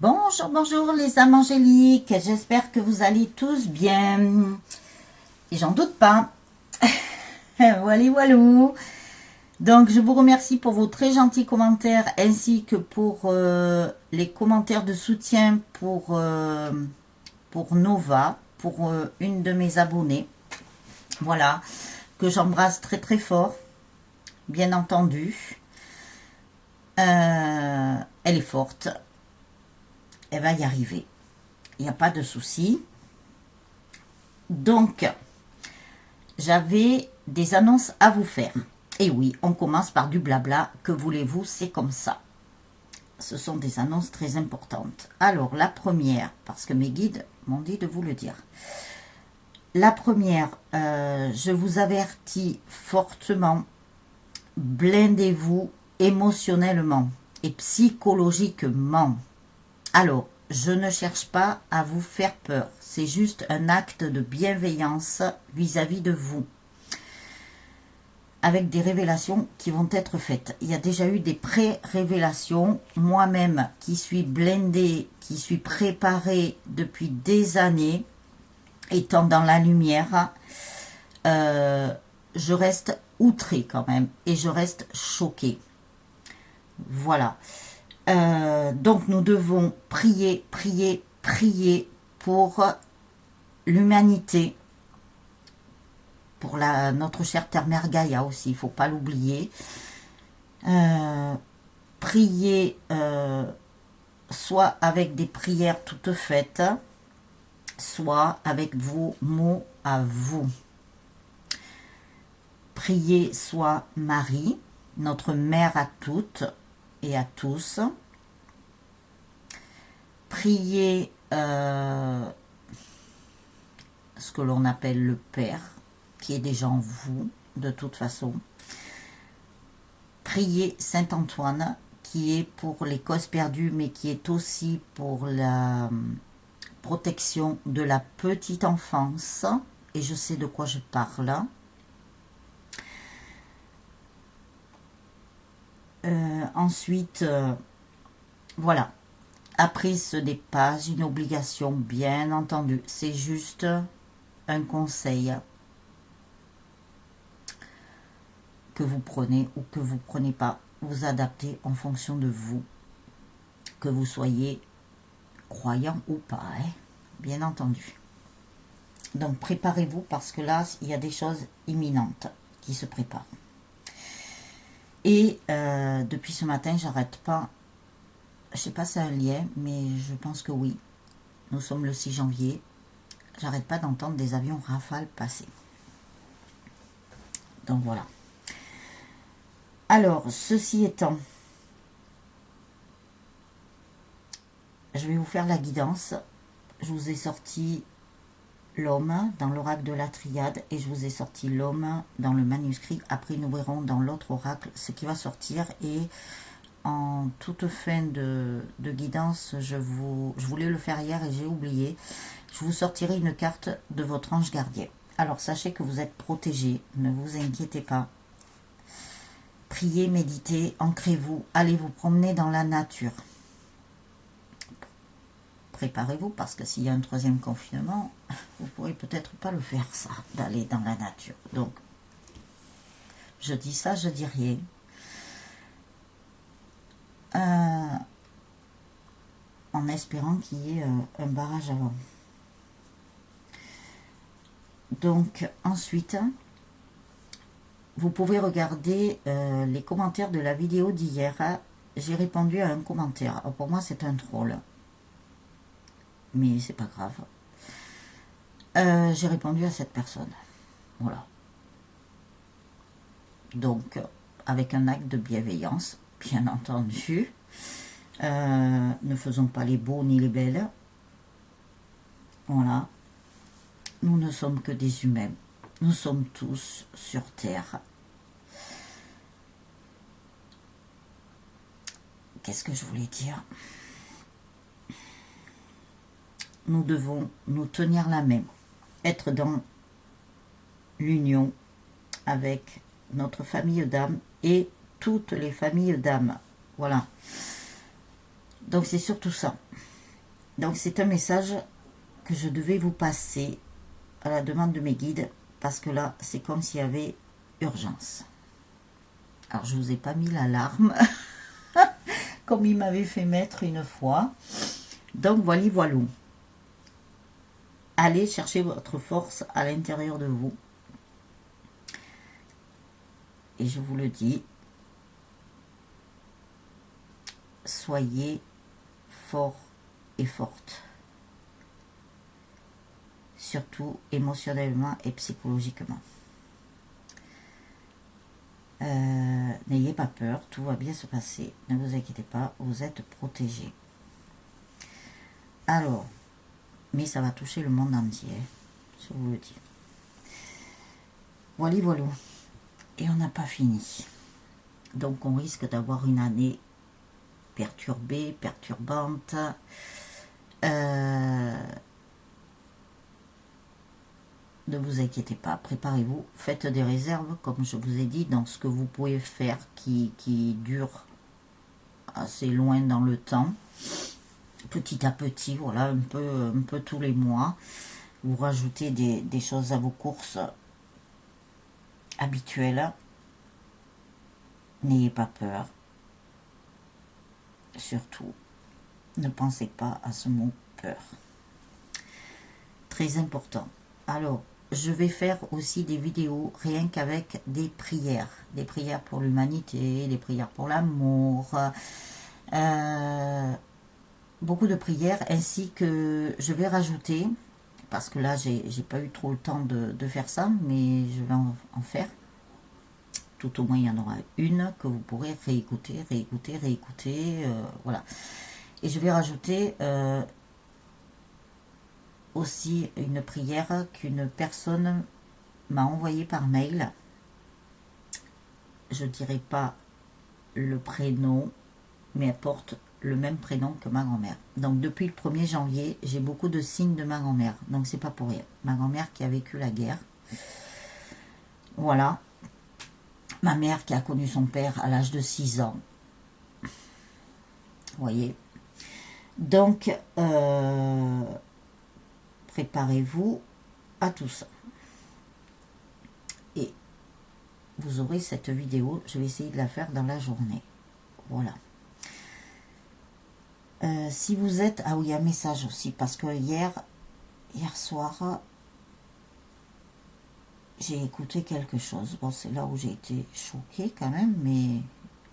Bonjour, bonjour les âmes angéliques, j'espère que vous allez tous bien. Et j'en doute pas. Voilà, voilou. Donc je vous remercie pour vos très gentils commentaires ainsi que pour les commentaires de soutien pour Nova, pour une de mes abonnées. Voilà, que j'embrasse très très fort, bien entendu. Elle est forte. Elle va y arriver. Il n'y a pas de souci. Donc, j'avais des annonces à vous faire. Et oui, on commence par du blabla. Que voulez-vous, c'est comme ça. Ce sont des annonces très importantes. Alors, la première, parce que mes guides m'ont dit de vous le dire. La première, je vous avertis fortement, blindez-vous émotionnellement et psychologiquement. Alors, je ne cherche pas à vous faire peur. C'est juste un acte de bienveillance vis-à-vis de vous. Avec des révélations qui vont être faites. Il y a déjà eu des pré-révélations. Moi-même, qui suis blindée, qui suis préparée depuis des années, étant dans la lumière, je reste outrée quand même. Et je reste choquée. Voilà. Donc nous devons prier, prier, prier pour l'humanité, pour notre chère Terre-Mère Gaïa aussi, il ne faut pas l'oublier. Prier soit avec des prières toutes faites, soit avec vos mots à vous. Priez soit Marie, notre mère à toutes et à tous. Priez ce que l'on appelle le Père, qui est déjà en vous, de toute façon. Priez Saint-Antoine, qui est pour les causes perdues, mais qui est aussi pour la protection de la petite enfance. Et je sais de quoi je parle. Ensuite, voilà. Après, ce n'est pas une obligation, bien entendu. C'est juste un conseil que vous prenez ou que vous ne prenez pas. Vous adaptez en fonction de vous. Que vous soyez croyant ou pas, hein, bien entendu. Donc, préparez-vous parce que là, il y a des choses imminentes qui se préparent. Et depuis ce matin, j'arrête pas. Je ne sais pas si c'est un lien, mais je pense que oui. Nous sommes le 6 janvier. J'arrête pas d'entendre des avions Rafale passer. Donc voilà. Alors, ceci étant, je vais vous faire la guidance. Je vous ai sorti l'homme dans l'oracle de la triade et je vous ai sorti l'homme dans le manuscrit. Après, nous verrons dans l'autre oracle ce qui va sortir. Et en toute fin de guidance, je voulais le faire hier et j'ai oublié. Je vous sortirai une carte de votre ange gardien. Alors, sachez que vous êtes protégés. Ne vous inquiétez pas. Priez, méditez, ancrez-vous. Allez vous promener dans la nature. Préparez-vous parce que s'il y a un troisième confinement, vous ne pourrez peut-être pas le faire ça, d'aller dans la nature. Donc, je dis ça, je dis rien. En espérant qu'il y ait un barrage avant. Donc, ensuite, vous pouvez regarder les commentaires de la vidéo d'hier. J'ai répondu à un commentaire. Alors, pour moi, c'est un troll. Mais c'est pas grave. J'ai répondu à cette personne. Voilà. Donc, avec un acte de bienveillance, bien entendu. Ne faisons pas les beaux ni les belles. Voilà. Nous ne sommes que des humains. Nous sommes tous sur Terre. Qu'est-ce que je voulais dire? Nous devons nous tenir la main. Être dans l'union avec notre famille d'âmes et toutes les familles d'âmes. Voilà. Donc c'est surtout ça. Donc c'est un message que je devais vous passer à la demande de mes guides, parce que là, c'est comme s'il y avait urgence. Alors, je ne vous ai pas mis l'alarme, comme il m'avait fait mettre une fois. Donc, voilà, voilà. Allez chercher votre force à l'intérieur de vous. Et je vous le dis, soyez forts et fortes. Surtout émotionnellement et psychologiquement. N'ayez pas peur, tout va bien se passer. Ne vous inquiétez pas, vous êtes protégés. Alors, mais ça va toucher le monde entier, je vous le dis. Voilà, voilà. Et on n'a pas fini. Donc on risque d'avoir une année perturbée, perturbante. Ne vous inquiétez pas, préparez-vous, faites des réserves, comme je vous ai dit, dans ce que vous pouvez faire qui dure assez loin dans le temps. Petit à petit, voilà, un peu tous les mois. Vous rajoutez des choses à vos courses habituelles. N'ayez pas peur. Surtout, ne pensez pas à ce mot peur. Très important. Alors, je vais faire aussi des vidéos rien qu'avec des prières pour l'humanité, des prières pour l'amour, beaucoup de prières, ainsi que je vais rajouter, parce que là j'ai pas eu trop le temps de faire ça, mais je vais en faire. Tout au moins il y en aura une que vous pourrez réécouter, voilà. Et je vais rajouter aussi une prière qu'une personne m'a envoyée par mail. Je ne dirai pas le prénom, mais elle porte le même prénom que ma grand-mère. Donc depuis le 1er janvier, j'ai beaucoup de signes de ma grand-mère. Donc c'est pas pour rien. Ma grand-mère qui a vécu la guerre. Voilà. Ma mère qui a connu son père à l'âge de 6 ans. Vous voyez. Donc, préparez-vous à tout ça. Et vous aurez cette vidéo. Je vais essayer de la faire dans la journée. Voilà. Si vous êtes... Ah oui, un message aussi. Parce que hier soir, j'ai écouté quelque chose. Bon, c'est là où j'ai été choquée quand même. Mais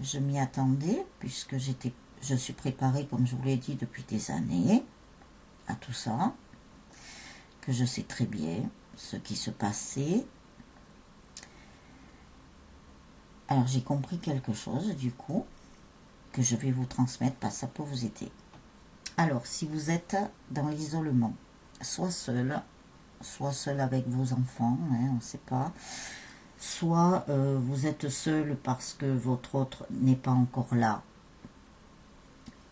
je m'y attendais. Puisque je suis préparée, comme je vous l'ai dit, depuis des années. À tout ça. Que je sais très bien ce qui se passait. Alors j'ai compris quelque chose du coup que je vais vous transmettre parce que ça peut vous aider. Alors si vous êtes dans l'isolement, soit seul avec vos enfants, hein, on ne sait pas, soit vous êtes seul parce que votre autre n'est pas encore là,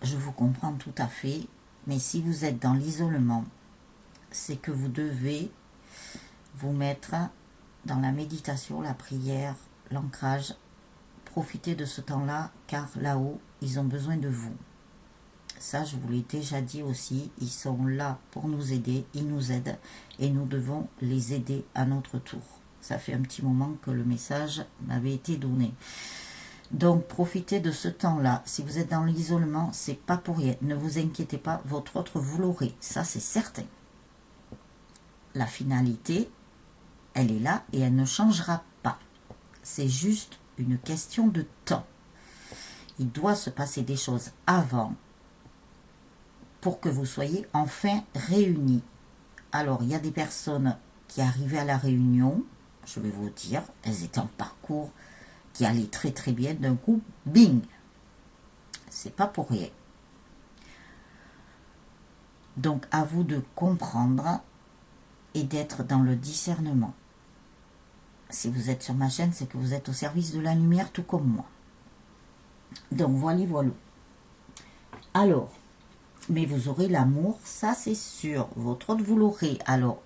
je vous comprends tout à fait, mais si vous êtes dans l'isolement, c'est que vous devez vous mettre dans la méditation, la prière, l'ancrage. Profitez de ce temps-là, car là-haut, ils ont besoin de vous. Ça, je vous l'ai déjà dit aussi, ils sont là pour nous aider, ils nous aident, et nous devons les aider à notre tour. Ça fait un petit moment que le message m'avait été donné. Donc, profitez de ce temps-là. Si vous êtes dans l'isolement, c'est pas pour rien. Ne vous inquiétez pas, votre autre, vous l'aurez. Ça, c'est certain. La finalité, elle est là et elle ne changera pas. C'est juste une question de temps. Il doit se passer des choses avant pour que vous soyez enfin réunis. Alors, il y a des personnes qui arrivaient à la réunion, je vais vous dire, elles étaient en parcours qui allait très très bien, d'un coup, bing! C'est pas pour rien. Donc, à vous de comprendre et d'être dans le discernement. Si vous êtes sur ma chaîne, c'est que vous êtes au service de la lumière, tout comme moi. Donc, voilà. Alors, mais vous aurez l'amour, ça c'est sûr. Votre autre, vous l'aurez. Alors,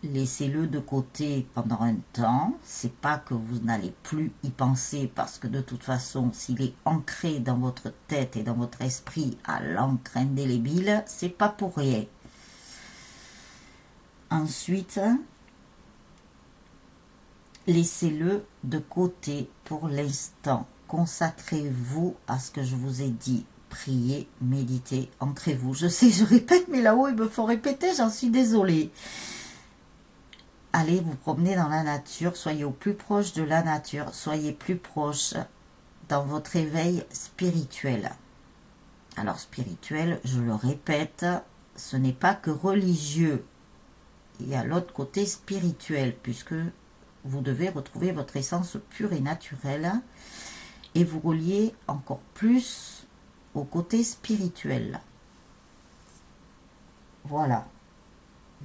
laissez-le de côté pendant un temps. C'est pas que vous n'allez plus y penser, parce que de toute façon, s'il est ancré dans votre tête et dans votre esprit à l'encre indélébile, c'est pas pour rien. Ensuite, laissez-le de côté pour l'instant. Consacrez-vous à ce que je vous ai dit. Priez, méditez, ancrez-vous. Je sais, je répète, mais là-haut, il me faut répéter, j'en suis désolée. Allez vous promener dans la nature, soyez au plus proche de la nature, soyez plus proche dans votre éveil spirituel. Alors spirituel, je le répète, ce n'est pas que religieux. Il y a l'autre côté spirituel, puisque vous devez retrouver votre essence pure et naturelle et vous relier encore plus au côté spirituel. Voilà.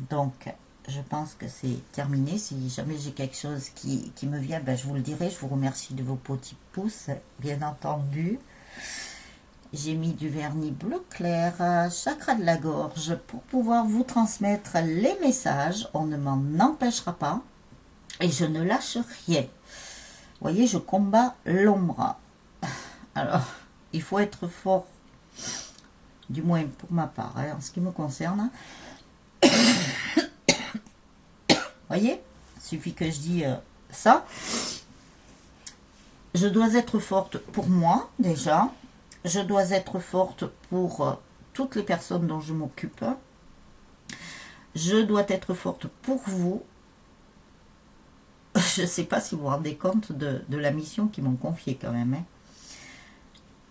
Donc, je pense que c'est terminé. Si jamais j'ai quelque chose qui me vient, ben, je vous le dirai. Je vous remercie de vos petits pouces, bien entendu. J'ai mis du vernis bleu clair, chakra de la gorge, pour pouvoir vous transmettre les messages. On ne m'en empêchera pas. Et je ne lâche rien. Vous voyez, je combats l'ombre. Alors, il faut être fort, du moins pour ma part, hein, en ce qui me concerne. Voyez, il suffit que je dise ça. Je dois être forte pour moi, déjà. Je dois être forte pour toutes les personnes dont je m'occupe. Je dois être forte pour vous. Je ne sais pas si vous vous rendez compte de la mission qu'ils m'ont confiée quand même. Hein.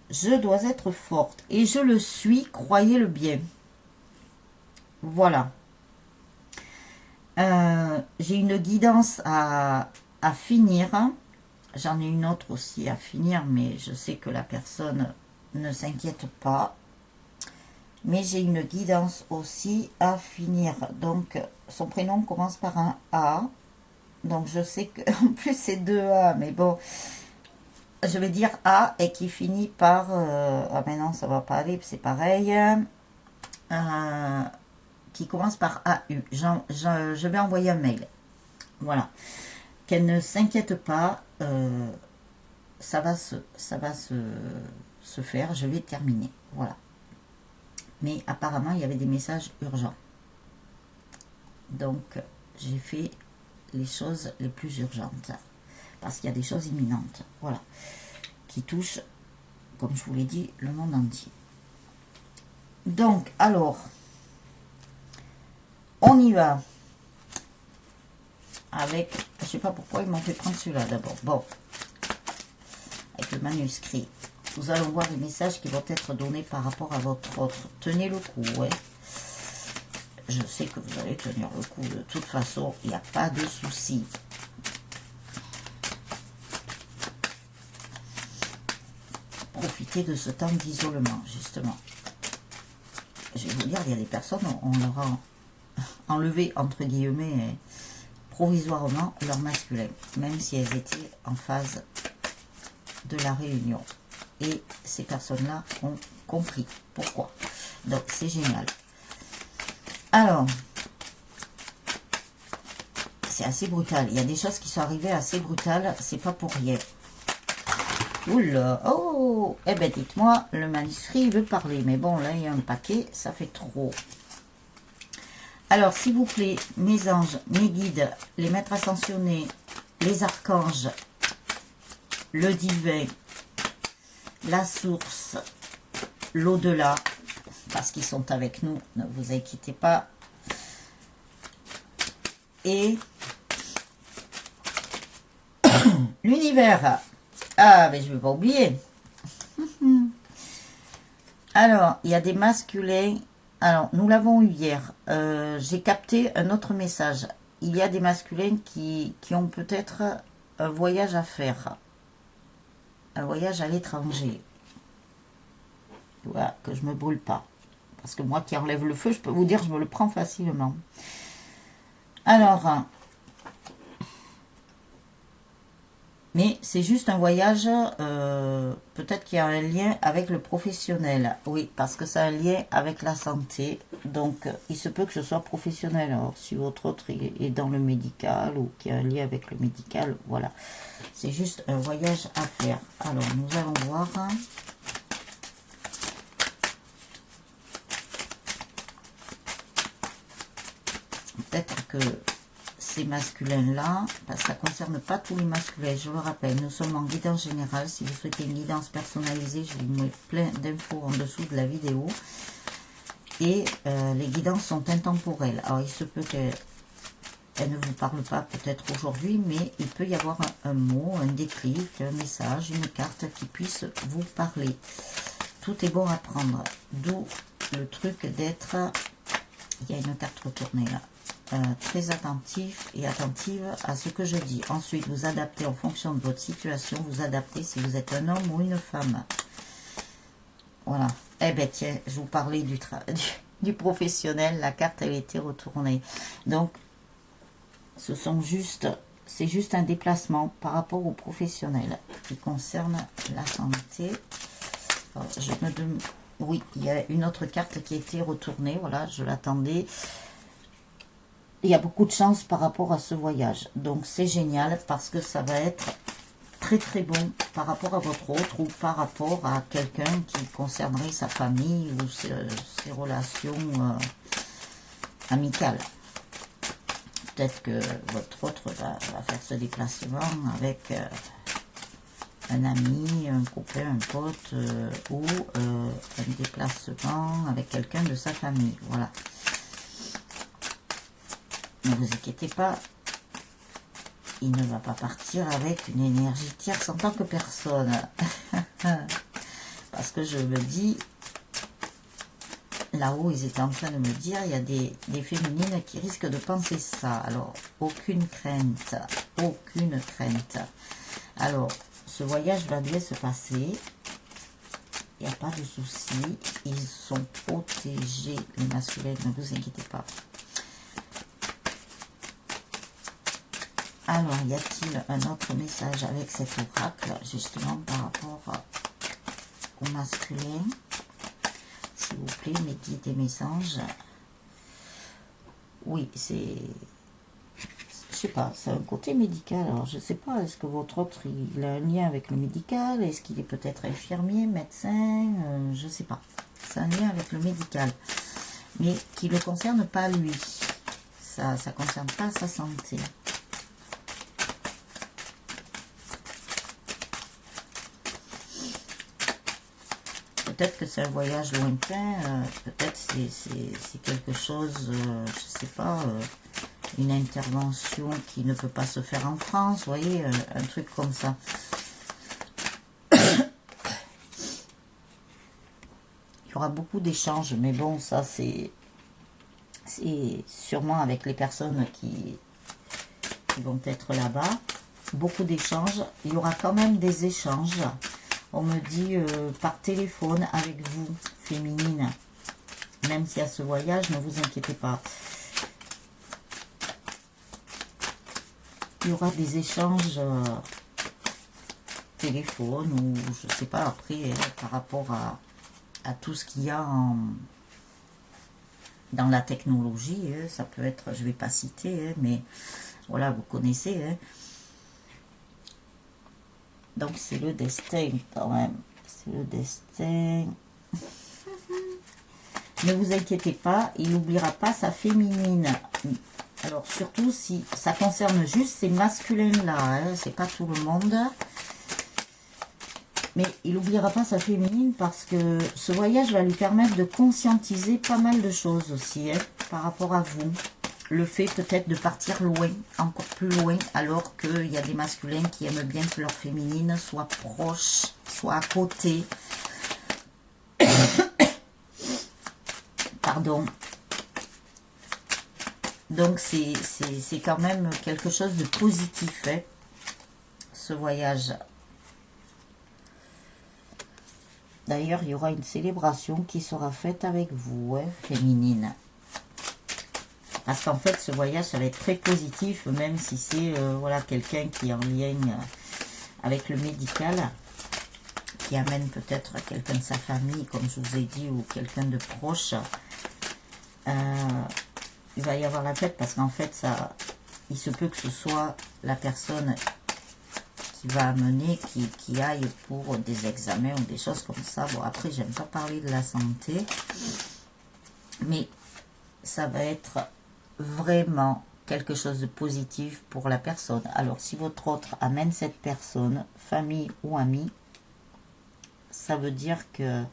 Je dois être forte. Et je le suis, croyez-le bien. Voilà. J'ai une guidance à finir. J'en ai une autre aussi à finir, mais je sais que la personne ne s'inquiète pas. Mais j'ai une guidance aussi à finir. Donc, son prénom commence par un A. Donc, je sais qu'en plus, c'est deux A. Mais bon, je vais dire A et qui finit par... ah, mais non, ça va pas aller, c'est pareil. Qui commence par AU. Je vais envoyer un mail. Voilà. Qu'elle ne s'inquiète pas. Ça va se faire. Je vais terminer. Voilà. Mais apparemment, il y avait des messages urgents. Donc, j'ai fait les choses les plus urgentes. Parce qu'il y a des choses imminentes. Voilà. Qui touchent, comme je vous l'ai dit, le monde entier. Donc, alors... on y va. Avec, je ne sais pas pourquoi ils m'ont fait prendre celui-là d'abord. Bon, avec le manuscrit. Nous allons voir les messages qui vont être donnés par rapport à votre autre. Tenez le coup, ouais. Je sais que vous allez tenir le coup. De toute façon, il n'y a pas de souci. Profitez de ce temps d'isolement, justement. Je vais vous dire, il y a des personnes, on leur a enlevé, entre guillemets, provisoirement leur masculin, même si elles étaient en phase de la réunion. Et ces personnes-là ont compris pourquoi. Donc, c'est génial. Alors, c'est assez brutal. Il y a des choses qui sont arrivées assez brutales. C'est pas pour rien. Oula, oh, eh ben dites-moi, le manuscrit il veut parler. Mais bon, là, il y a un paquet, ça fait trop. Alors, s'il vous plaît, mes anges, mes guides, les maîtres ascensionnés, les archanges, le divin, la source, l'au-delà, parce qu'ils sont avec nous, ne vous inquiétez pas. Et l'univers. Ah, mais je ne vais pas oublier. Alors, il y a des masculins. Alors, nous l'avons eu hier. J'ai capté un autre message. Il y a des masculins qui ont peut-être un voyage à faire. Un voyage à l'étranger. Voilà, que je ne me brûle pas. Parce que moi qui enlève le feu, je peux vous dire, je me le prends facilement. Alors, mais c'est juste un voyage, peut-être qu'il y a un lien avec le professionnel. Oui, parce que ça a un lien avec la santé. Donc, il se peut que ce soit professionnel. Alors, si votre autre est dans le médical ou qui a un lien avec le médical, voilà. C'est juste un voyage à faire. Alors, nous allons voir. Peut-être que ces masculins-là, ça ne concerne pas tous les masculins. Je le rappelle, nous sommes en guidance générale. Si vous souhaitez une guidance personnalisée, je vous mets plein d'infos en dessous de la vidéo. Et les guidances sont intemporelles. Alors, il se peut qu'elles ne vous parlent pas peut-être aujourd'hui, mais il peut y avoir un mot, un déclic, un message, une carte qui puisse vous parler. Tout est bon à prendre. D'où le truc d'être... Il y a une carte retournée là. Très attentif et attentive à ce que je dis. Ensuite, vous adaptez en fonction de votre situation. Vous adaptez si vous êtes un homme ou une femme. Voilà. Eh bien, tiens, je vous parlais du professionnel. La carte, elle a été retournée. Donc, c'est juste un déplacement par rapport au professionnel qui concerne la santé. Alors, oui, il y a une autre carte qui a été retournée. Voilà, je l'attendais. Il y a beaucoup de chance par rapport à ce voyage. Donc, c'est génial parce que ça va être très très bon par rapport à votre autre ou par rapport à quelqu'un qui concernerait sa famille ou ses relations amicales. Peut-être que votre autre va faire ce déplacement avec un ami, un copain, un pote ou un déplacement avec quelqu'un de sa famille. Voilà. Ne vous inquiétez pas, il ne va pas partir avec une énergie tierce en tant que personne. Parce que je me dis, là-haut, ils étaient en train de me dire, il y a des féminines qui risquent de penser ça. Alors, aucune crainte, aucune crainte. Alors, ce voyage va bien se passer. Il n'y a pas de souci. Ils sont protégés, les masculins, ne vous inquiétez pas. Alors, y a-t-il un autre message avec cet oracle, justement, par rapport au masculin? S'il vous plaît, mes guides et messages. Oui, c'est... Je sais pas, c'est un côté médical. Alors, je sais pas, est-ce que votre autre, il a un lien avec le médical? Est-ce qu'il est peut-être infirmier, médecin? Je sais pas. C'est un lien avec le médical. Mais qui ne le concerne pas lui. Ça ne concerne pas sa santé. Peut-être que c'est un voyage lointain, peut-être c'est quelque chose, je sais pas, une intervention qui ne peut pas se faire en France, vous voyez, un truc comme ça. Il y aura beaucoup d'échanges, mais bon, ça c'est sûrement avec les personnes qui vont être là-bas. Beaucoup d'échanges, il y aura quand même des échanges. On me dit par téléphone avec vous, féminine. Même s'il y a ce voyage, ne vous inquiétez pas. Il y aura des échanges téléphone ou je sais pas après par rapport à tout ce qu'il y a dans la technologie. Ça peut être, je vais pas citer, mais voilà, vous connaissez. Donc, c'est le destin, quand même. C'est le destin. Ne vous inquiétez pas, il n'oubliera pas sa féminine. Alors, surtout si ça concerne juste ces masculins-là. C'est pas tout le monde. Mais il n'oubliera pas sa féminine parce que ce voyage va lui permettre de conscientiser pas mal de choses aussi par rapport à vous. Le fait peut-être de partir loin, encore plus loin, alors qu'il y a des masculins qui aiment bien que leur féminine soit proche, soit à côté. Pardon. Donc c'est quand même quelque chose de positif, ce voyage. D'ailleurs, il y aura une célébration qui sera faite avec vous, féminine. Parce qu'en fait, ce voyage, ça va être très positif, même si c'est voilà, quelqu'un qui est en lien avec le médical, qui amène peut-être quelqu'un de sa famille, comme je vous ai dit, ou quelqu'un de proche. il va y avoir la fête parce qu'en fait, ça, il se peut que ce soit la personne qui va amener, qui aille pour des examens ou des choses comme ça. Bon, après, j'aime pas parler de la santé, mais ça va être vraiment quelque chose de positif pour la personne. Alors, si votre autre amène cette personne, famille ou ami, ça veut dire que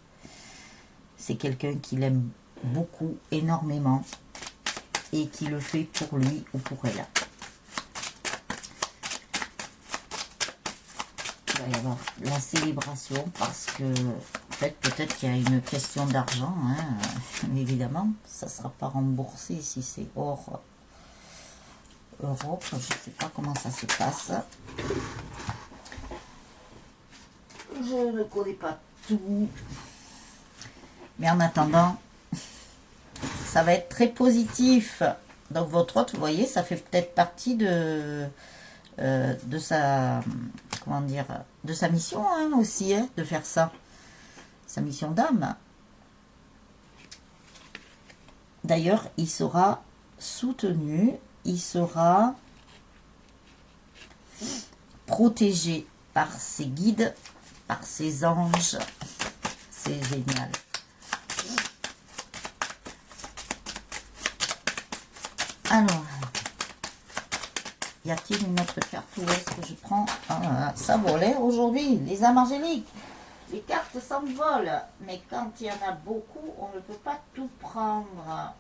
c'est quelqu'un qui l'aime beaucoup, énormément, et qui le fait pour lui ou pour elle. Il va y avoir la célébration parce que, en fait, peut-être qu'il y a une question d'argent, hein, évidemment. Ça ne sera pas remboursé si c'est hors Europe. Je ne sais pas comment ça se passe. Je ne connais pas tout. Mais en attendant, ça va être très positif. Donc votre hôte, vous voyez, ça fait peut-être partie de sa, comment dire, de sa mission hein, aussi, hein, de faire ça. Sa mission d'âme. D'ailleurs, il sera soutenu, il sera protégé par ses guides, par ses anges. C'est génial. Alors, y a-t-il une autre carte où est-ce que je prends? Ça volait aujourd'hui, les âmes angéliques. Les cartes s'envolent, mais quand il y en a beaucoup, on ne peut pas tout prendre.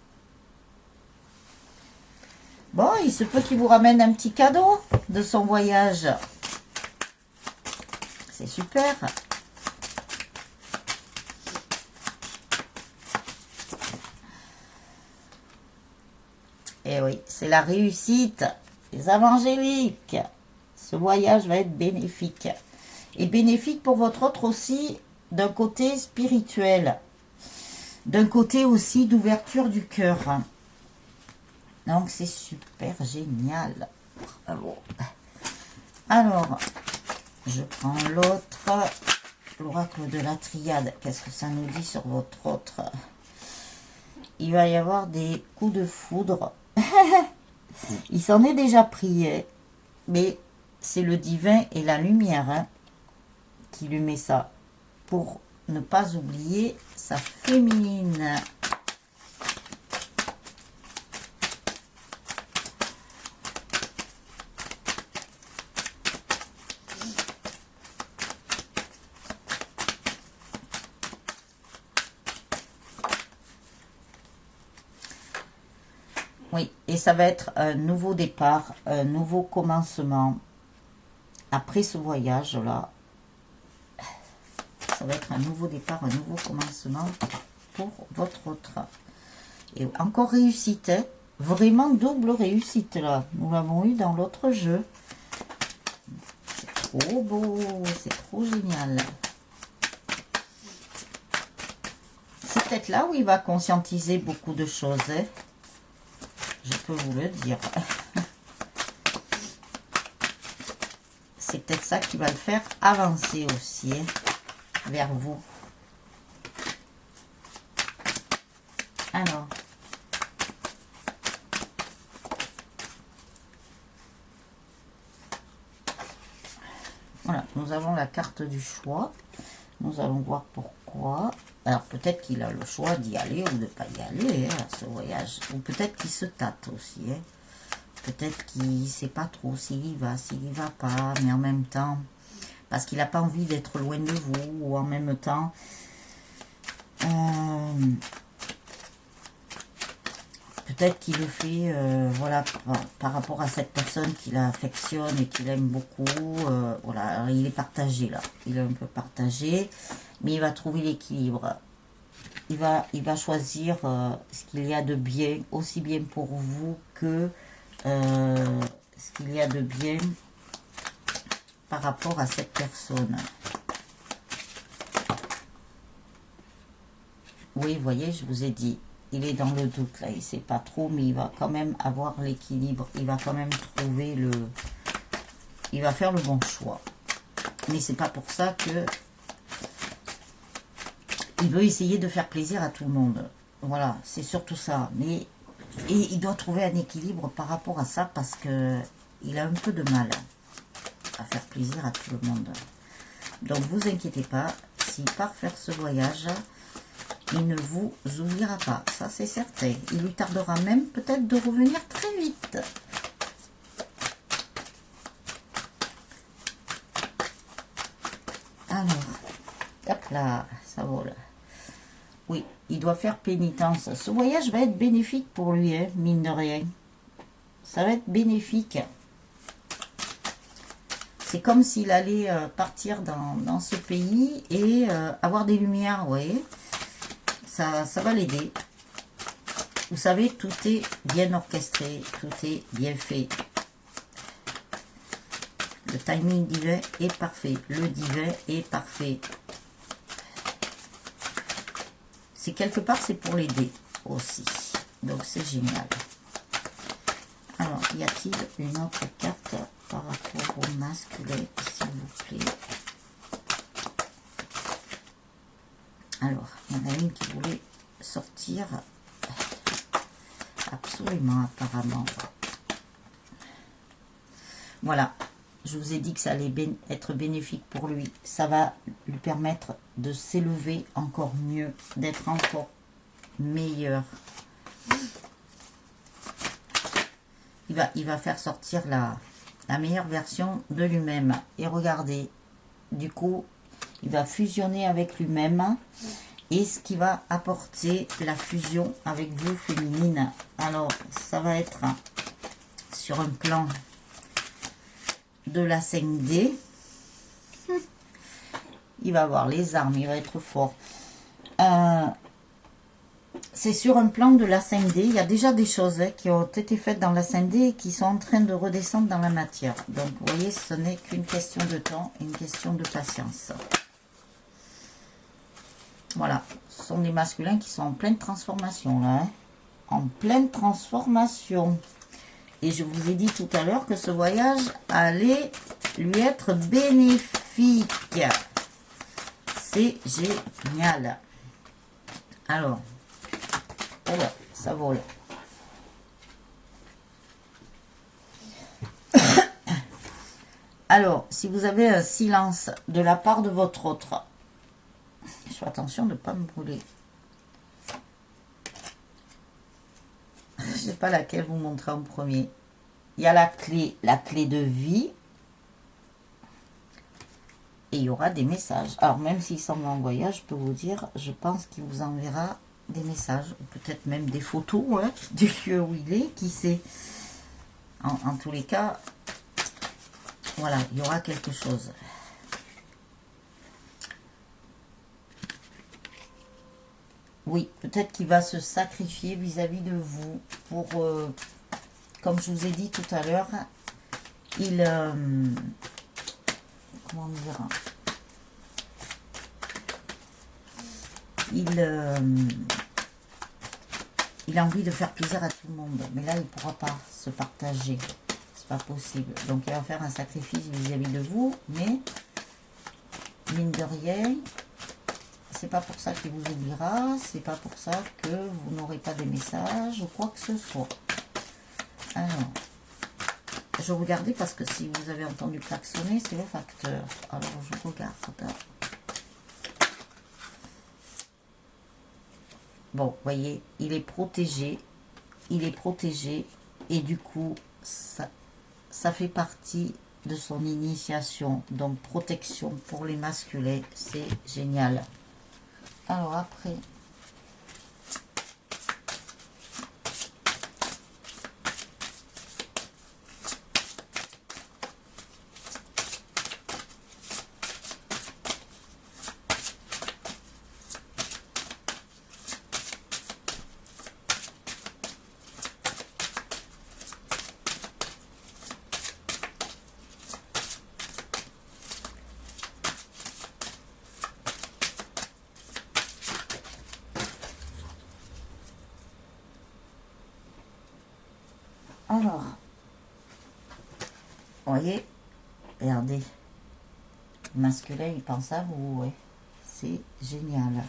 Bon, il se peut qu'il vous ramène un petit cadeau de son voyage. C'est super. Et oui, c'est la réussite. Les évangéliques. Ce voyage va être bénéfique. Et bénéfique pour votre autre aussi, d'un côté spirituel. D'un côté aussi d'ouverture du cœur. Donc c'est super génial. Bravo. Alors, je prends l'autre. L'oracle de la triade. Qu'est-ce que ça nous dit sur votre autre? Il va y avoir des coups de foudre. Il s'en est déjà pris, mais c'est le divin et la lumière hein, qui lui met ça. Pour ne pas oublier sa féminine. Oui, et ça va être un nouveau départ, un nouveau commencement. Après ce voyage-là, ça va être un nouveau départ, un nouveau commencement pour votre autre. Et encore réussite, hein? Vraiment double réussite là. Nous l'avons eu dans l'autre jeu. C'est trop beau, c'est trop génial. C'est peut-être là où il va conscientiser beaucoup de choses. Hein? Je peux vous le dire. C'est peut-être ça qui va le faire avancer aussi hein, vers vous. Alors. Voilà, nous avons la carte du choix. Nous allons voir pourquoi. Alors peut-être qu'il a le choix d'y aller ou de ne pas y aller hein, à ce voyage. Ou peut-être qu'il se tâte aussi. Hein. Peut-être qu'il ne sait pas trop s'il y va, s'il n'y va pas. Mais en même temps, parce qu'il n'a pas envie d'être loin de vous. Ou en même temps, peut-être qu'il le fait voilà, par rapport à cette personne qu'il affectionne et qu'il aime beaucoup. Voilà, alors, il est partagé là. Il est un peu partagé. Mais il va trouver l'équilibre. Il va choisir ce qu'il y a de bien, aussi bien pour vous que ce qu'il y a de bien par rapport à cette personne. Oui, vous voyez, je vous ai dit, il est dans le doute là, il ne sait pas trop, mais il va quand même avoir l'équilibre. Il va quand même trouver le... Il va faire le bon choix. Mais c'est pas pour ça que... Il veut essayer de faire plaisir à tout le monde. Voilà, c'est surtout ça. Mais et il doit trouver un équilibre par rapport à ça parce que il a un peu de mal à faire plaisir à tout le monde. Donc vous inquiétez pas, s'il part faire ce voyage, il ne vous oubliera pas, ça c'est certain. Il lui tardera même peut-être de revenir très vite. Alors, hop là, ça vole. Oui, il doit faire pénitence. Ce voyage va être bénéfique pour lui, hein, mine de rien. Ça va être bénéfique. C'est comme s'il allait partir dans ce pays et avoir des lumières, vous voyez. Ça va l'aider. Vous savez, tout est bien orchestré, tout est bien fait. Le timing divin est parfait. Le divin est parfait. C'est quelque part, c'est pour l'aider aussi. Donc, c'est génial. Alors, y a-t-il une autre carte par rapport au masculin, s'il vous plaît? Alors, il y en a une qui voulait sortir. Absolument, apparemment. Voilà. Je vous ai dit que ça allait être bénéfique pour lui. Ça va lui permettre de s'élever encore mieux, d'être encore meilleur. Il va faire sortir la meilleure version de lui-même. Et regardez, du coup, il va fusionner avec lui-même. Et ce qui va apporter la fusion avec vous féminine. Alors, ça va être sur un plan de la 5D. Il va avoir les armes, il va être fort. C'est sur un plan de la 5D. Il y a déjà des choses qui ont été faites dans la 5D et qui sont en train de redescendre dans la matière. Donc, vous voyez, ce n'est qu'une question de temps, une question de patience. Voilà, ce sont des masculins qui sont en pleine transformation, là. Hein. En pleine transformation. Et je vous ai dit tout à l'heure que ce voyage allait lui être bénéfique. C'est génial. Alors, oh là, ça vole. Alors, si vous avez un silence de la part de votre autre, je fais attention de ne pas me brûler. Je ne sais pas laquelle vous montrer en premier. Il y a la clé de vie. Et il y aura des messages. Alors, même s'il semble en voyage, je peux vous dire, je pense qu'il vous enverra des messages. Peut-être même des photos hein, du lieu où il est, qui sait. En tous les cas, voilà, il y aura quelque chose. Oui, peut-être qu'il va se sacrifier vis-à-vis de vous pour, comme je vous ai dit tout à l'heure, il, comment dire, il a envie de faire plaisir à tout le monde, mais là, il ne pourra pas se partager, c'est pas possible. Donc, il va faire un sacrifice vis-à-vis de vous, mais, mine de rien, c'est pas pour ça qu'il vous oubliera, c'est pas pour ça que vous n'aurez pas des messages ou quoi que ce soit. Alors, je regardais parce que si vous avez entendu klaxonner, c'est le facteur. Alors, je regarde. Bon, vous voyez, il est protégé, et du coup, ça fait partie de son initiation. Donc, protection pour les masculins, c'est génial. Alors après, vous voyez, regardez, masculin, il pense à vous, ouais. C'est génial.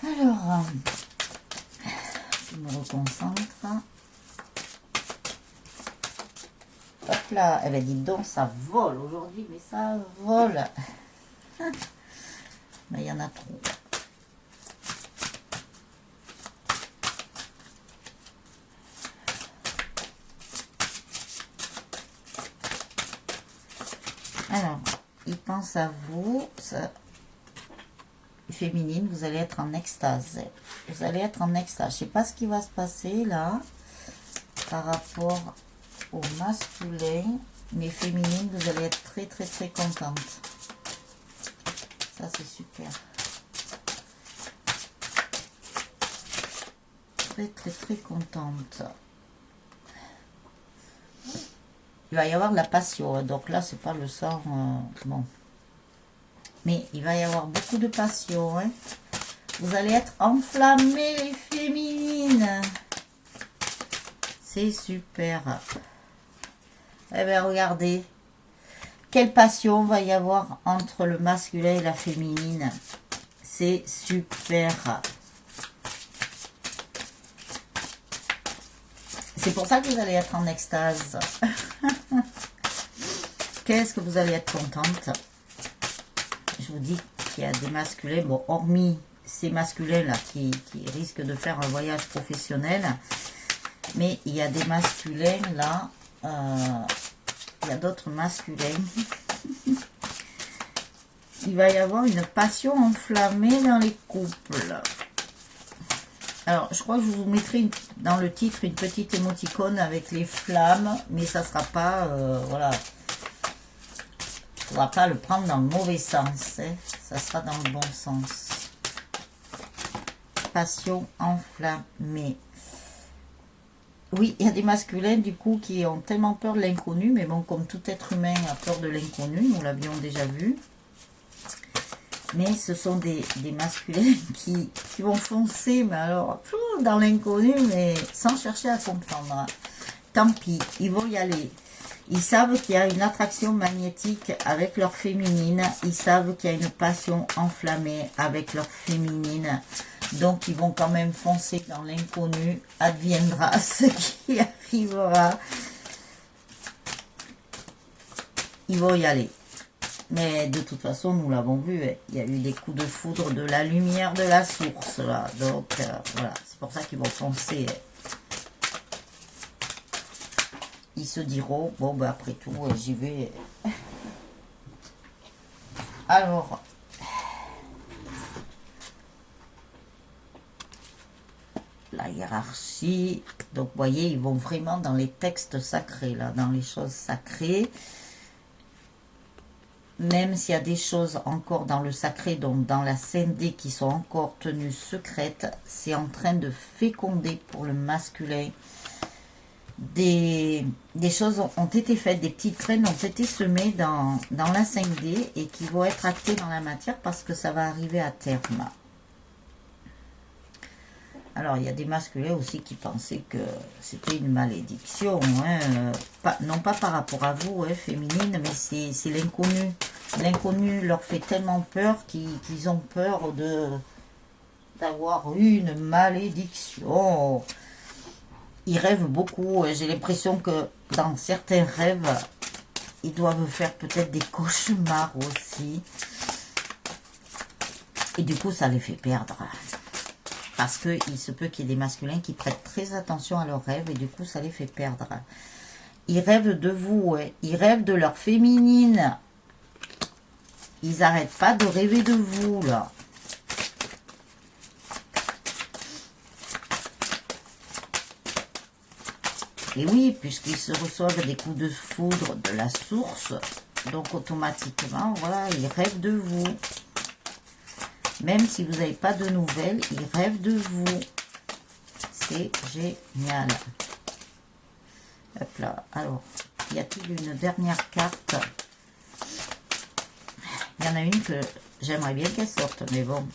Alors, Alors, je me reconcentre. Hop là, eh bien dis donc, ça vole aujourd'hui, mais ça vole. Mais il y en a trop. Alors, il pense à vous, ça, féminine, vous allez être en extase. Vous allez être en extase. Je sais pas ce qui va se passer là, par rapport au masculin, mais féminine, vous allez être très très très contente. Ça c'est super. Très très très contente. Il va y avoir de la passion, donc là c'est pas le sang, bon. Mais il va y avoir beaucoup de passion, hein. Vous allez être enflammées les féminines. C'est super. Eh bien regardez, quelle passion va y avoir entre le masculin et la féminine. C'est super. C'est pour ça que vous allez être en extase. Qu'est-ce que vous allez être contente. Je vous dis qu'il y a des masculins, bon, hormis ces masculins-là qui risquent de faire un voyage professionnel, mais il y a des masculins là, il y a d'autres masculins. Il va y avoir une passion enflammée dans les couples. Alors, je crois que je vous mettrai dans le titre une petite émoticône avec les flammes, mais ça ne sera pas, voilà, il ne faudra pas le prendre dans le mauvais sens, hein. Ça sera dans le bon sens. Passion enflammée. Oui, il y a des masculins du coup qui ont tellement peur de l'inconnu, mais bon, comme tout être humain a peur de l'inconnu, nous l'avions déjà vu. Mais ce sont des masculins qui vont foncer, mais alors, dans l'inconnu, mais sans chercher à comprendre. Tant pis, ils vont y aller. Ils savent qu'il y a une attraction magnétique avec leur féminine. Ils savent qu'il y a une passion enflammée avec leur féminine. Donc, ils vont quand même foncer dans l'inconnu. Adviendra ce qui arrivera. Ils vont y aller. Mais de toute façon, nous l'avons vu, il y a eu des coups de foudre de la lumière de la source, là. Donc, voilà, c'est pour ça qu'ils vont foncer. Ils se diront, bon, bah, après tout, j'y vais. Alors, la hiérarchie, donc, vous voyez, ils vont vraiment dans les textes sacrés, là, dans les choses sacrées. Même s'il y a des choses encore dans le sacré, donc dans la 5D qui sont encore tenues secrètes, c'est en train de féconder pour le masculin. Des choses ont été faites, des petites graines ont été semées dans la 5D et qui vont être actées dans la matière parce que ça va arriver à terme. Alors, il y a des masculins aussi qui pensaient que c'était une malédiction, hein, non pas par rapport à vous, hein, féminine, mais c'est l'inconnu. L'inconnu leur fait tellement peur qu'ils ont peur d'avoir une malédiction. Ils rêvent beaucoup, j'ai l'impression que dans certains rêves, ils doivent faire peut-être des cauchemars aussi. Et du coup, ça les fait perdre. Parce qu'il se peut qu'il y ait des masculins qui prêtent très attention à leurs rêves et du coup, ça les fait perdre. Ils rêvent de vous, ouais. Ils rêvent de leur féminine. Ils n'arrêtent pas de rêver de vous, là. Et oui, puisqu'ils se reçoivent des coups de foudre de la source, donc automatiquement, voilà, ils rêvent de vous. Même si vous n'avez pas de nouvelles, ils rêvent de vous. C'est génial. Hop là. Alors, y a-t-il une dernière carte? Il y en a une que j'aimerais bien qu'elle sorte, mais bon.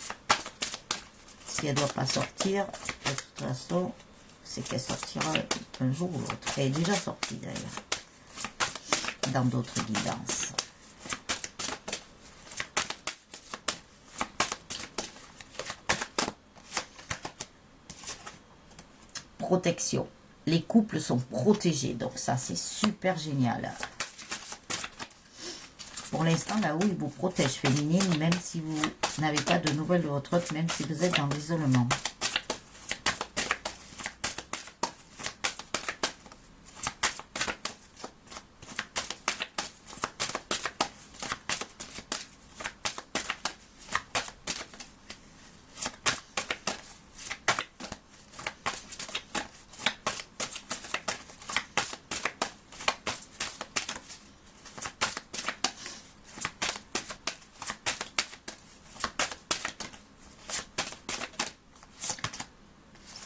Si elle ne doit pas sortir, de toute façon, c'est qu'elle sortira un jour ou l'autre. Elle est déjà sortie d'ailleurs. Dans d'autres guidances. protection. Les couples sont protégés, donc ça c'est super génial. Pour l'instant, là où il vous protège féminine, même si vous n'avez pas de nouvelles de votre autre, même si vous êtes dans l'isolement.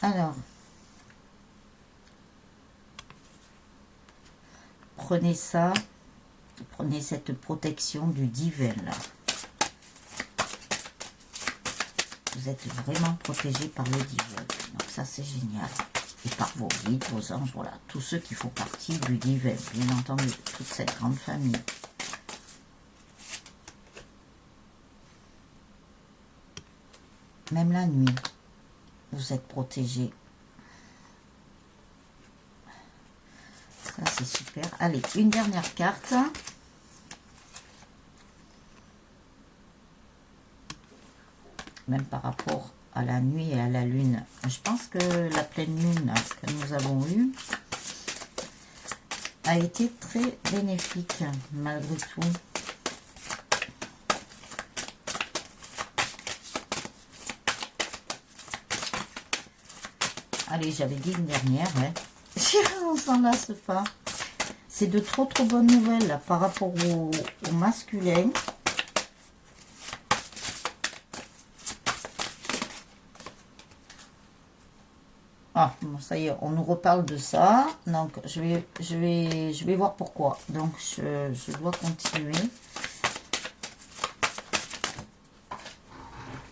Alors, prenez ça, prenez cette protection du divin là. Vous êtes vraiment protégé par le divin. Donc ça c'est génial. Et par vos guides, vos anges, voilà. Tous ceux qui font partie du divin, bien entendu, toute cette grande famille. Même la nuit, vous êtes protégé. Ça c'est super. Allez, une dernière carte. Même par rapport à la nuit et à la lune. Je pense que la pleine lune que nous avons eue a été très bénéfique malgré tout. Allez, j'avais dit une dernière, ouais. On s'en lasse pas. C'est de trop bonnes nouvelles là, par rapport au masculin. Ah, bon, ça y est, on nous reparle de ça. Donc, je vais voir pourquoi. Donc, je dois continuer.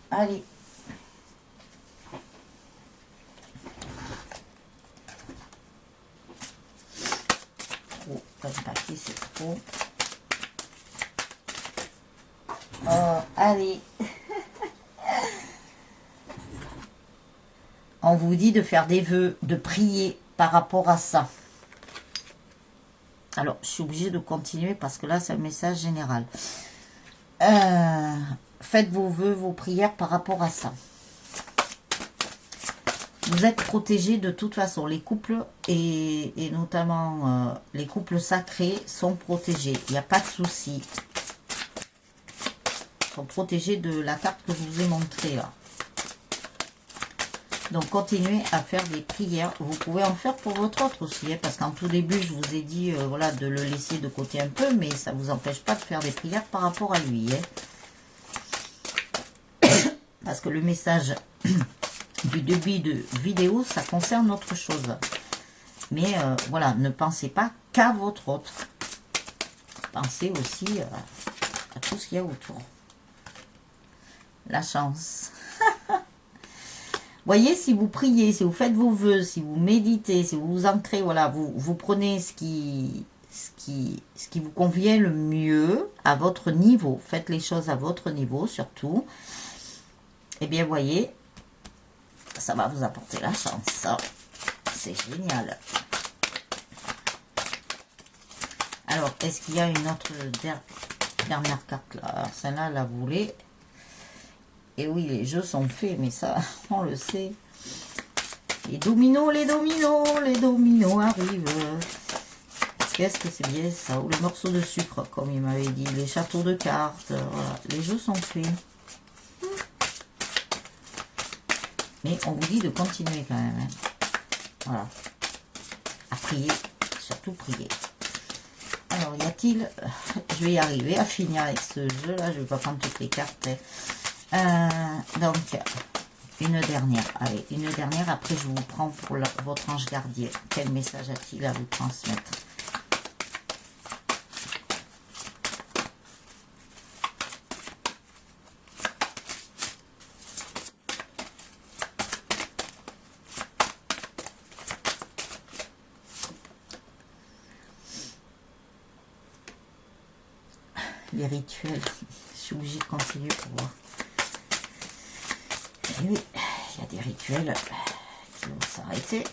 Allez. Trop, pas de papier, c'est trop. Allez. On vous dit de faire des vœux, de prier par rapport à ça. Alors, je suis obligée de continuer parce que là, c'est un message général. Faites vos vœux, vos prières par rapport à ça. Vous êtes protégés de toute façon. Les couples, et notamment les couples sacrés, sont protégés. Il n'y a pas de souci. Ils sont protégés de la carte que je vous ai montrée là. Donc, continuez à faire des prières. Vous pouvez en faire pour votre autre aussi. Hein, parce qu'en tout début, je vous ai dit voilà, de le laisser de côté un peu. Mais ça ne vous empêche pas de faire des prières par rapport à lui. Hein. Parce que le message du début de vidéo, ça concerne autre chose. Mais voilà, ne pensez pas qu'à votre autre. Pensez aussi à tout ce qu'il y a autour. La chance. Voyez, si vous priez, si vous faites vos vœux, si vous méditez, si vous vous ancrez, voilà, vous prenez ce qui vous convient le mieux à votre niveau. Faites les choses à votre niveau, surtout. Eh bien, voyez, ça va vous apporter la chance. C'est génial. Alors, est-ce qu'il y a une autre dernière carte là? Celle-là, la voulez? Et oui, les jeux sont faits, mais ça, on le sait. Les dominos arrivent. Qu'est-ce que c'est bien ça? Ou les morceaux de sucre, comme il m'avait dit. Les châteaux de cartes. Voilà. Les jeux sont faits. Mais on vous dit de continuer quand même. Hein. Voilà. À prier. Surtout prier. Alors, y a-t-il... Je vais y arriver à finir avec ce jeu-là. Je ne vais pas prendre toutes les cartes. Donc, une dernière. Allez, une dernière. Après, je vous prends pour votre ange gardien. Quel message a-t-il à vous transmettre? Les rituels. Je suis obligée de continuer pour voir. Et oui, il y a des rituels qui vont s'arrêter.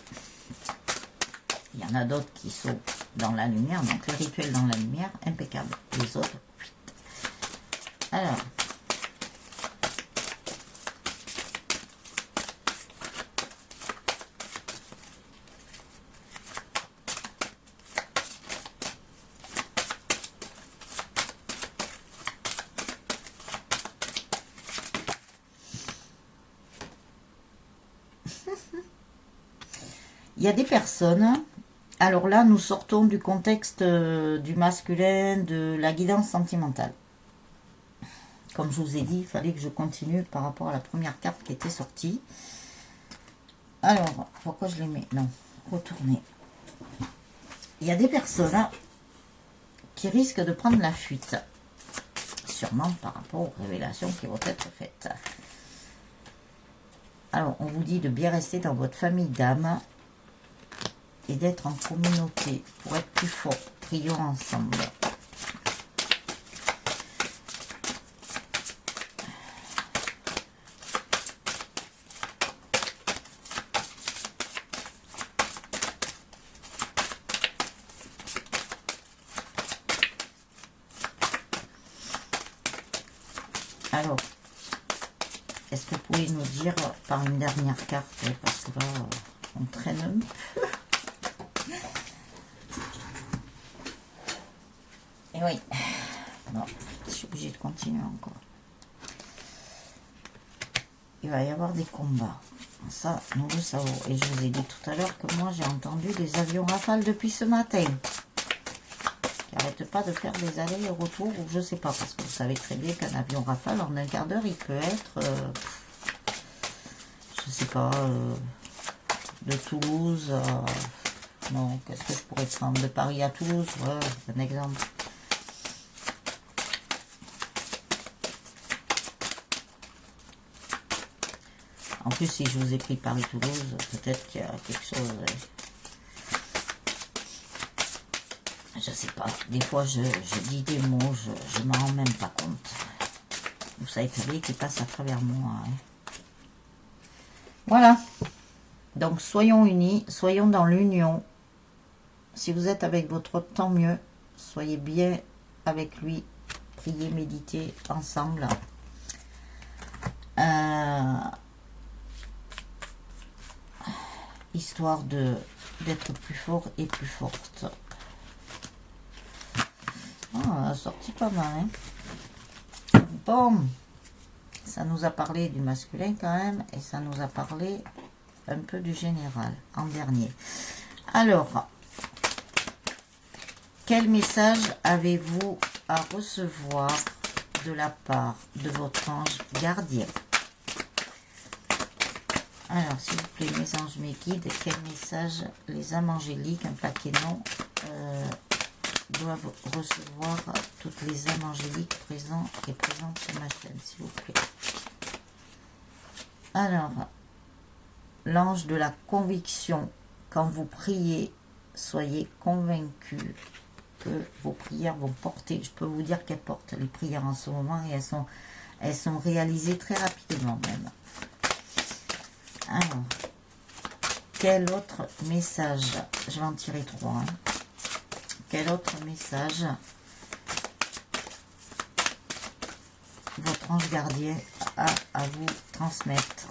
Il y en a d'autres qui sont dans la lumière, donc les rituels dans la lumière, impeccable. Les autres, alors, il y a des personnes, alors là nous sortons du contexte du masculin, de la guidance sentimentale. Comme je vous ai dit, il fallait que je continue par rapport à la première carte qui était sortie. Alors, pourquoi je les mets? Non, retourner. Il y a des personnes qui risquent de prendre la fuite, sûrement par rapport aux révélations qui vont être faites. Alors, on vous dit de bien rester dans votre famille d'âme et d'être en communauté pour être plus fort. Prions ensemble. Alors, est-ce que vous pouvez nous dire par une dernière carte, parce que là, on traîne un peu. Et oui, non, je suis obligée de continuer encore. Il va y avoir des combats. Ça, nous le savons. Et je vous ai dit tout à l'heure que moi, j'ai entendu des avions Rafale depuis ce matin. Qui n'arrêtent pas de faire des allers et retours, ou je sais pas, parce que vous savez très bien qu'un avion Rafale, en un quart d'heure, il peut être, je sais pas, de Toulouse, non, qu'est-ce que je pourrais prendre, de Paris à Toulouse, ouais, c'est un exemple. En plus, si je vous ai pris Paris-Toulouse, peut-être qu'il y a quelque chose... Je sais pas. Des fois, je dis des mots, je m'en rends même pas compte. Vous savez très bien qui passe à travers moi. Hein. Voilà. Donc, soyons unis, soyons dans l'union. Si vous êtes avec votre autre, tant mieux. Soyez bien avec lui. Priez, méditez ensemble. Histoire d'être plus fort et plus forte. On a sorti pas mal. Hein. Bon, ça nous a parlé du masculin quand même, et ça nous a parlé un peu du général en dernier. Alors, quel message avez-vous à recevoir de la part de votre ange gardien? Alors, s'il vous plaît, mes anges, mes guides, quel message les âmes angéliques, un paquet non, doivent recevoir toutes les âmes angéliques présentes sur ma chaîne, s'il vous plaît. Alors, l'ange de la conviction, quand vous priez, soyez convaincus que vos prières vont porter. Je peux vous dire qu'elles portent les prières en ce moment, et elles sont réalisées très rapidement même. Alors, quel autre message? Je vais en tirer 3. Hein. Quel autre message votre ange gardien a à vous transmettre?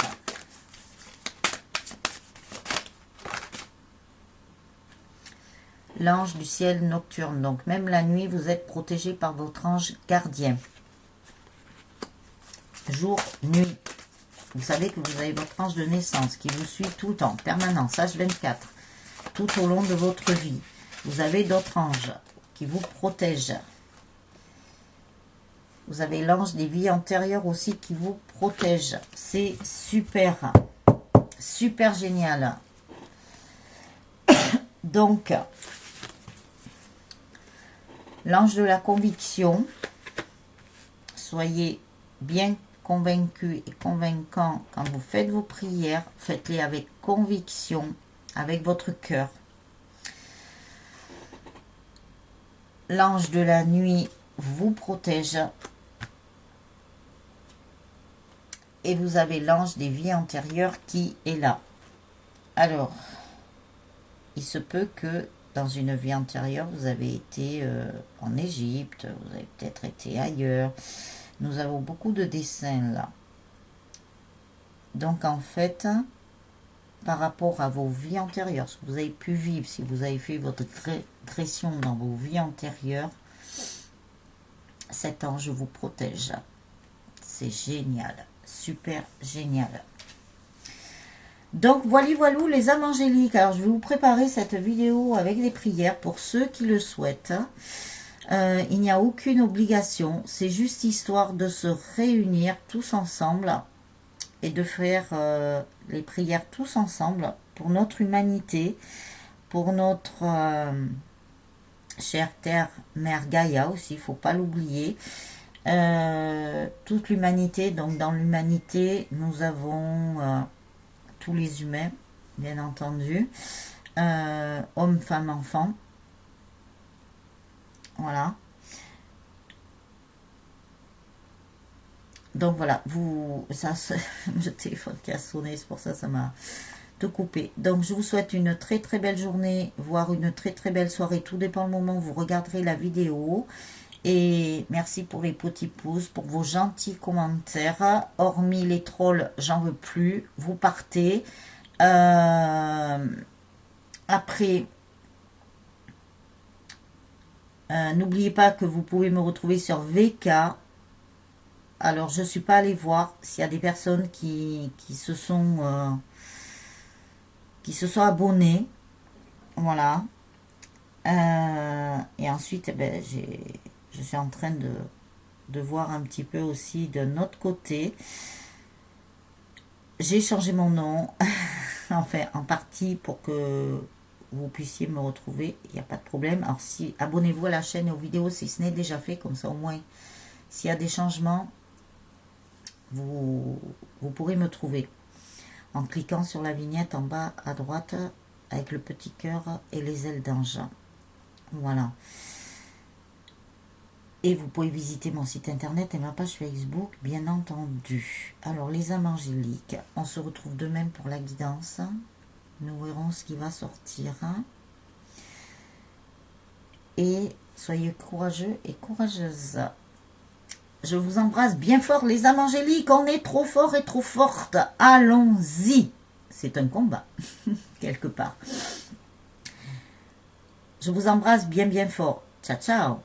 L'ange du ciel nocturne. Donc, même la nuit, vous êtes protégé par votre ange gardien. Jour, nuit. Vous savez que vous avez votre ange de naissance qui vous suit tout le temps, permanence, H24, tout au long de votre vie. Vous avez d'autres anges qui vous protègent. Vous avez l'ange des vies antérieures aussi qui vous protège. C'est super, super génial. Donc, l'ange de la conviction, soyez bien convaincu et convaincant quand vous faites vos prières, faites-les avec conviction, avec votre cœur. L'ange de la nuit vous protège. Et vous avez l'ange des vies antérieures qui est là. Alors, il se peut que dans une vie antérieure, vous avez été en Égypte, vous avez peut-être été ailleurs. Nous avons beaucoup de dessins là. Donc en fait, par rapport à vos vies antérieures, ce que vous avez pu vivre, si vous avez fait votre régression dans vos vies antérieures, cet ange vous protège. C'est génial, super génial. Donc voilà les âmes angéliques. Alors je vais vous préparer cette vidéo avec des prières pour ceux qui le souhaitent. Il n'y a aucune obligation, c'est juste histoire de se réunir tous ensemble et de faire les prières tous ensemble pour notre humanité, pour notre chère terre, mère Gaïa aussi, il ne faut pas l'oublier. Toute l'humanité, donc dans l'humanité, nous avons tous les humains, bien entendu, hommes, femmes, enfants. Voilà. Donc voilà, le téléphone qui a sonné, c'est pour ça ça m'a tout coupé. Donc je vous souhaite une très très belle journée, voire une très très belle soirée. Tout dépend le moment où vous regarderez la vidéo. Et merci pour les petits pouces, pour vos gentils commentaires. Hormis les trolls, j'en veux plus. Vous partez. Après, n'oubliez pas que vous pouvez me retrouver sur VK. Alors, je ne suis pas allée voir s'il y a des personnes qui se sont abonnées. Voilà. Et ensuite, eh ben, je suis en train de voir un petit peu aussi de notre côté. J'ai changé mon nom, enfin, en partie pour que vous puissiez me retrouver. Il n'y a pas de problème. Alors, si abonnez-vous à la chaîne et aux vidéos si ce n'est déjà fait. Comme ça, au moins, s'il y a des changements, vous pourrez me trouver en cliquant sur la vignette en bas à droite avec le petit cœur et les ailes d'ange. Voilà. Et vous pouvez visiter mon site internet et ma page Facebook, bien entendu. Alors, les âmes angéliques, on se retrouve demain pour la guidance. Nous verrons ce qui va sortir. Et soyez courageux et courageuses. Je vous embrasse bien fort, les âmes angéliques. On est trop fort et trop forte. Allons-y. C'est un combat, quelque part. Je vous embrasse bien fort. Ciao, ciao.